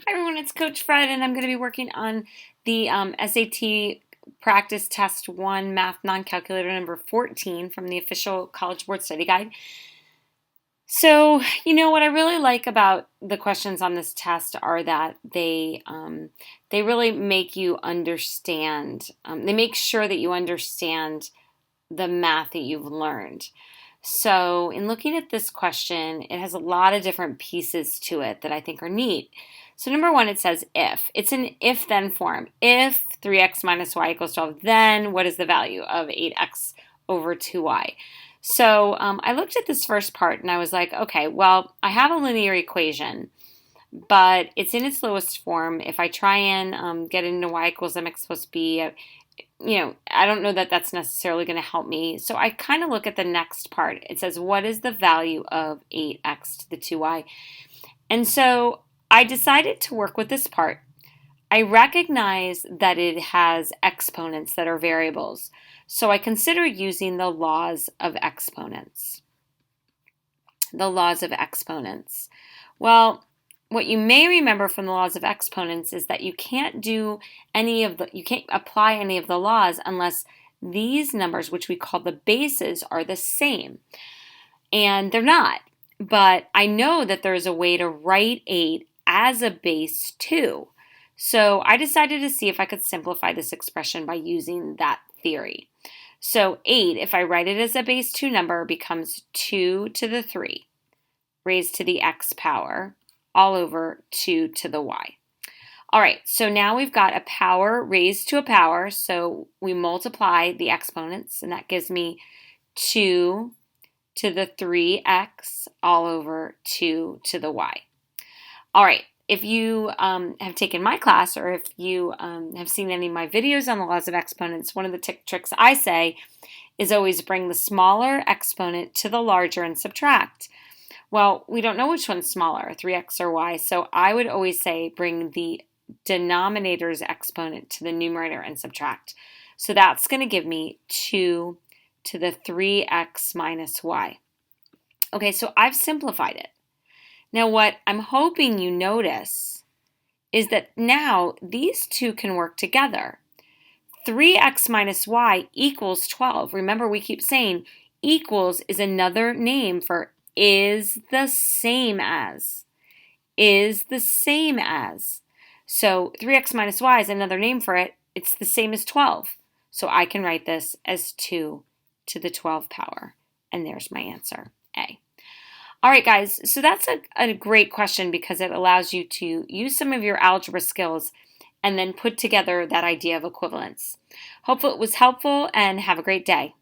Hi everyone, it's Coach Fred, and I'm going to be working on the SAT Practice Test 1 Math Non-Calculator number 14 from the official College Board Study Guide. So, what I really like about the questions on this test are that they really make you understand. They make sure that you understand the math that you've learned. So, in looking at this question, it has a lot of different pieces to it that I think are neat. So, number one, it says if. It's an if-then form. If 3x minus y equals 12, then what is the value of 8x over 2y? So, I looked at this first part and I was like, okay, well, I have a linear equation, but it's in its lowest form. If I try and get into y equals mx plus b, I don't know that that's necessarily going to help me. So I kind of look at the next part. It says, what is the value of 8x to the 2y? And so I decided to work with this part. I recognize that it has exponents that are variables. So I consider using the laws of exponents. The laws of exponents. Well, what you may remember from the laws of exponents is that you can't apply any of the laws unless these numbers, which we call the bases, are the same. And they're not. But I know that there's a way to write 8 as a base 2. So I decided to see if I could simplify this expression by using that theory. So 8, if I write it as a base 2 number, becomes 2 to the 3 raised to the x power all over 2 to the y. All right, so now we've got a power raised to a power, so we multiply the exponents, and that gives me 2 to the 3x all over 2 to the y. All right, if you have taken my class, or if you have seen any of my videos on the laws of exponents, one of the tricks I say is always bring the smaller exponent to the larger and subtract. Well, we don't know which one's smaller, 3x or y, so I would always say bring the denominator's exponent to the numerator and subtract. So that's going to give me 2 to the 3x minus y. Okay, so I've simplified it. Now what I'm hoping you notice is that now these two can work together. 3x minus y equals 12. Remember, we keep saying equals is another name for is the same as. Is the same as. So 3x minus y is another name for it. It's the same as 12. So I can write this as 2 to the 12 power. And there's my answer, A. All right, guys, so that's a great question because it allows you to use some of your algebra skills and then put together that idea of equivalence. Hopefully it was helpful, and have a great day.